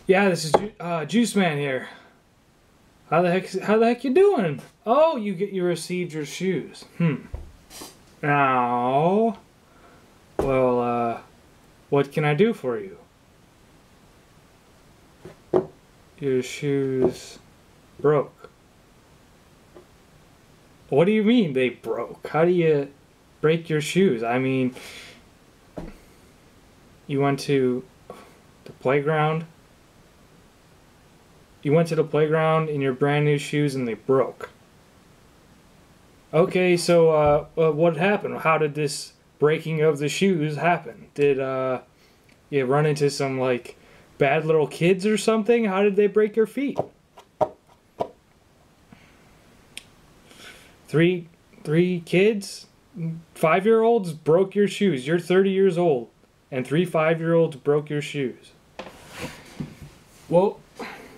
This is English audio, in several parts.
Yeah, this is Juice Man here. How the heck you doing? Oh, you received your shoes. Now, well, what can I do for you? Your shoes broke. What do you mean they broke? How do you break your shoes? I mean, you went to the playground? You went to the playground in your brand new shoes and they broke. Okay, so what happened? How did this breaking of the shoes happen? Did you run into some like bad little kids or something? How did they break your feet? Three kids, 5-year-olds broke your shoes. You're 30 years old, and 3 5-year-olds broke your shoes. Well,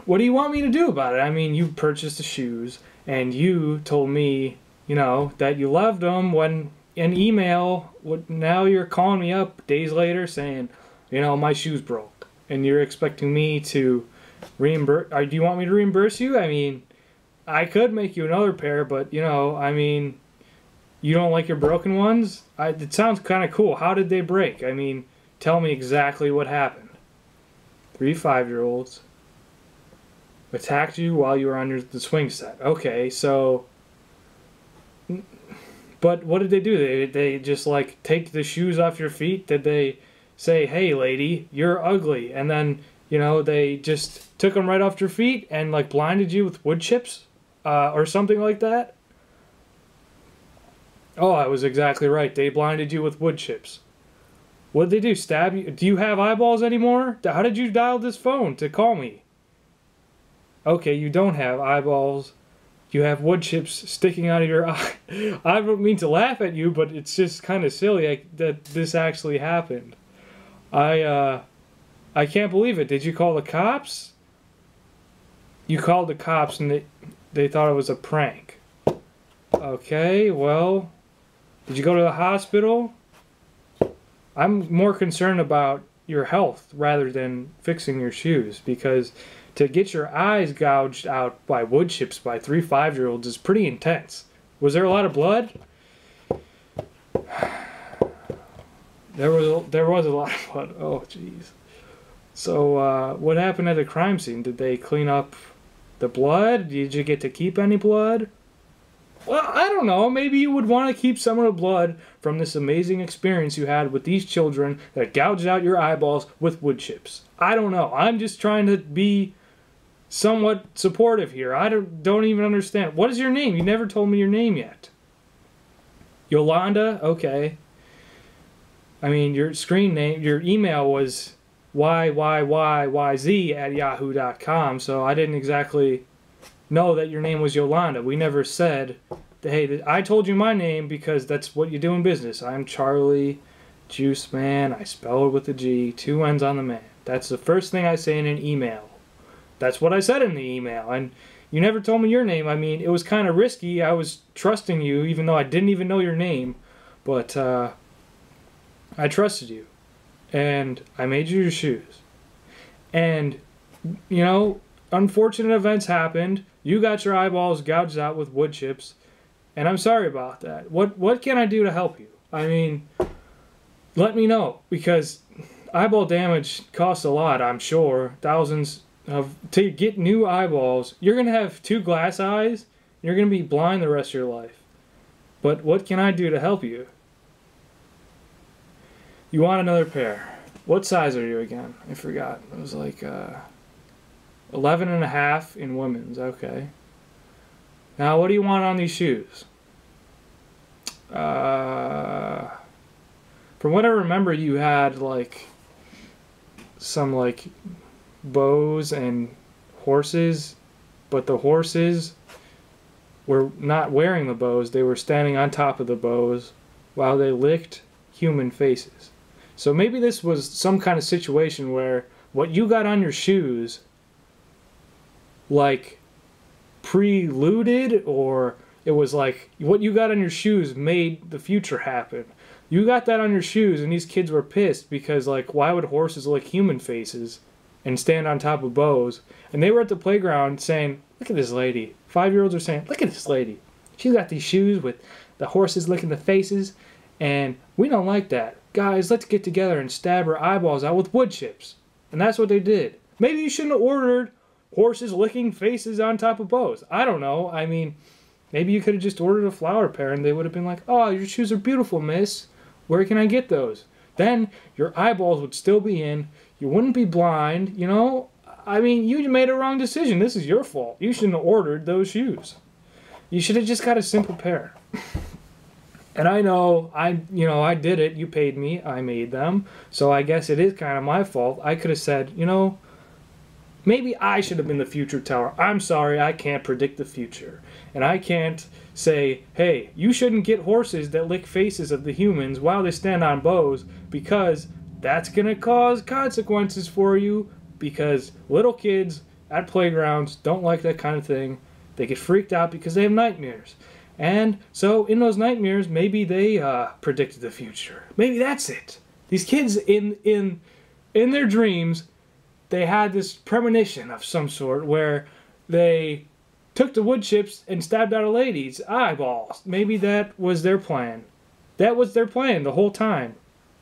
what do you want me to do about it? I mean, you purchased the shoes, and you told me, that you loved them when an email. Now you're calling me up days later saying, my shoes broke, and you're expecting me to reimburse. Do you want me to reimburse you? I mean, I could make you another pair, but I mean, you don't like your broken ones? It sounds kind of cool. How did they break? I mean, tell me exactly what happened. 3 5-year-olds attacked you while you were on the swing set. Okay, so, but what did they do? They just like take the shoes off your feet? Did they say, "Hey, lady, you're ugly," and then they just took them right off your feet and like blinded you with wood chips, or something like that? Oh, I was exactly right. They blinded you with wood chips. What did they do? Stab you? Do you have eyeballs anymore? How did you dial this phone to call me? Okay, you don't have eyeballs. You have wood chips sticking out of your eye. I don't mean to laugh at you, but it's just kind of silly that this actually happened. I can't believe it. Did you call the cops? You called the cops and they thought it was a prank. Okay, well, did you go to the hospital? I'm more concerned about your health rather than fixing your shoes, because to get your eyes gouged out by wood chips by 3 5-year-olds is pretty intense. Was there a lot of blood? There was a lot of blood. Oh, jeez. So, what happened at the crime scene? Did they clean up the blood? Did you get to keep any blood? Well, I don't know. Maybe you would want to keep some of the blood from this amazing experience you had with these children that gouged out your eyeballs with wood chips. I don't know. I'm just trying to be somewhat supportive here. I don't even understand. What is your name? You never told me your name yet. Yolanda? Okay. I mean, your screen name, your email was yyyyz@yahoo.com, so I didn't exactly know that your name was Yolanda. We never said, hey, I told you my name because that's what you do in business. I'm Charlie Juice Man. I spell it with a G, 2 N's on the man. That's the first thing I say in an email. That's what I said in the email, and you never told me your name. I mean, it was kind of risky. I was trusting you, even though I didn't even know your name, but I trusted you, and I made you your shoes. And, unfortunate events happened. You got your eyeballs gouged out with wood chips, and I'm sorry about that. What can I do to help you? I mean, let me know, because eyeball damage costs a lot, I'm sure. Thousands to get new eyeballs. You're going to have 2 glass eyes. You're going to be blind the rest of your life. But what can I do to help you? You want another pair. What size are you again? I forgot. It was like 11.5 in women's. Okay. Now, what do you want on these shoes? From what I remember, you had like some like bows and horses, but the horses were not wearing the bows. They were standing on top of the bows while they licked human faces. So maybe this was some kind of situation where what you got on your shoes like preluded, or it was like what you got on your shoes made the future happen. You got that on your shoes and these kids were pissed because, like, why would horses lick human faces? and stand on top of bows. And they were at the playground saying, look at this lady. 5-year-olds are saying, look at this lady. She's got these shoes with the horses licking the faces, and we don't like that. Guys, let's get together and stab her eyeballs out with wood chips. And that's what they did. Maybe you shouldn't have ordered horses licking faces on top of bows. I don't know. I mean, maybe you could have just ordered a flower pair and they would have been like, oh, your shoes are beautiful, miss. Where can I get those? Then your eyeballs would still be in. You wouldn't be blind, you know? I mean, you made a wrong decision. This is your fault. You shouldn't have ordered those shoes. You should have just got a simple pair. And I know, I did it. You paid me. I made them. So I guess it is kind of my fault. I could have said, maybe I should have been the future teller. I'm sorry, I can't predict the future. And I can't say, hey, you shouldn't get horses that lick faces of the humans while they stand on bows, because that's going to cause consequences for you, because little kids at playgrounds don't like that kind of thing. They get freaked out because they have nightmares. And so in those nightmares, maybe they predicted the future. Maybe that's it. These kids in their dreams, they had this premonition of some sort where they took the wood chips and stabbed out a lady's eyeballs. Maybe that was their plan. That was their plan the whole time.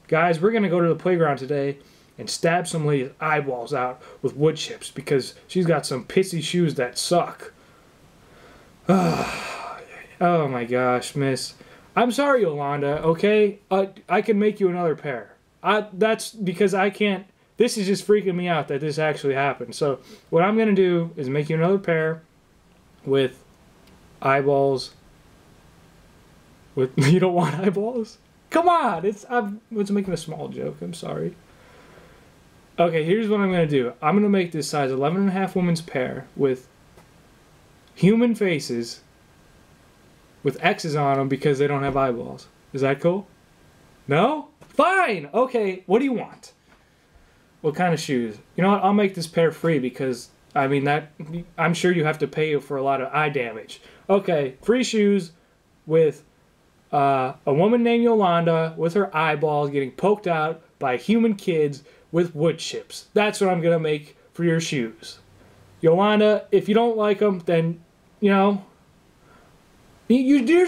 Guys, we're going to go to the playground today and stab some lady's eyeballs out with wood chips because she's got some pissy shoes that suck. Oh my gosh, miss. I'm sorry, Yolanda, okay? I can make you another pair. That's because I can't... This is just freaking me out that this actually happened. So what I'm going to do is make you another pair with eyeballs. You don't want eyeballs? Come on! I was making a small joke. I'm sorry. Okay, here's what I'm going to do. I'm going to make this size 11.5 women's pair with human faces with X's on them because they don't have eyeballs. Is that cool? No? Fine! Okay, what do you want? What kind of shoes? You know what? I'll make this pair free because, I mean, I'm sure you have to pay for a lot of eye damage. Okay, free shoes with a woman named Yolanda with her eyeballs getting poked out by human kids with wood chips. That's what I'm going to make for your shoes. Yolanda, if you don't like them, then, here's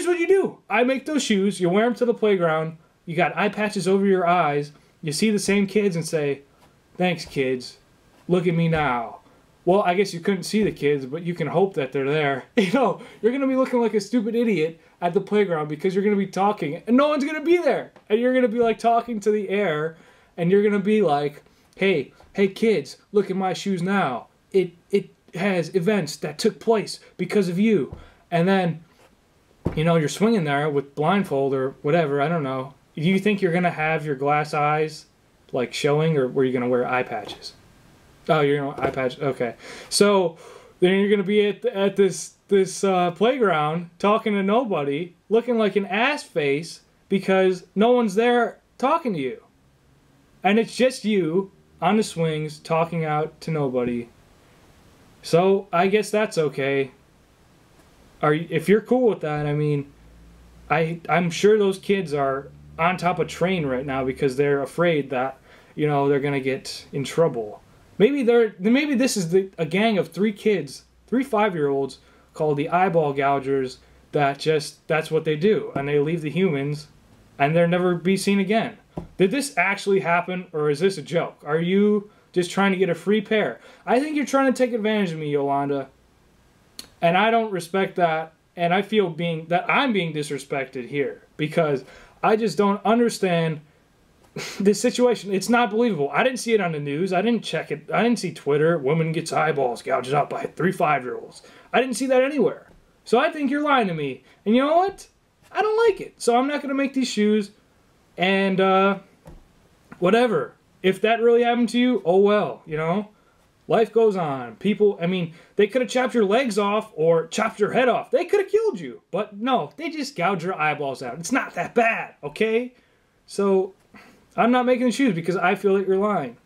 what you do. I make those shoes. You wear them to the playground. You got eye patches over your eyes. You see the same kids and say, thanks, kids. Look at me now. Well, I guess you couldn't see the kids, but you can hope that they're there. You're going to be looking like a stupid idiot at the playground because you're going to be talking, and no one's going to be there. And you're going to be, like, talking to the air, and you're going to be like, hey, kids, look at my shoes now. It has events that took place because of you. And then... you're swinging there with blindfold or whatever, I don't know. Do you think you're going to have your glass eyes, like, showing, or were you going to wear eye patches? Oh, you're going to eye patches, okay. So, then you're going to be at this playground talking to nobody, looking like an ass face, because no one's there talking to you. And it's just you, on the swings, talking out to nobody. So, I guess that's okay. If you're cool with that, I mean, I'm sure those kids are on top of a train right now because they're afraid that, they're gonna get in trouble. Maybe this is a gang of 3 kids, 3 5-year-olds called the eyeball gougers that's what they do, and they leave the humans, and they'll never be seen again. Did this actually happen, or is this a joke? Are you just trying to get a free pair? I think you're trying to take advantage of me, Yolanda. And I don't respect that, and I feel that I'm being disrespected here because I just don't understand this situation. It's not believable. I didn't see it on the news. I didn't check it. I didn't see Twitter. Woman gets eyeballs gouged out by 3 5-year-olds. I didn't see that anywhere. So I think you're lying to me. And you know what? I don't like it. So I'm not going to make these shoes. And whatever. If that really happened to you, oh well, Life goes on. People, they could have chopped your legs off or chopped your head off. They could have killed you. But no, they just gouged your eyeballs out. It's not that bad, okay? So, I'm not making the shoes because I feel that you're lying.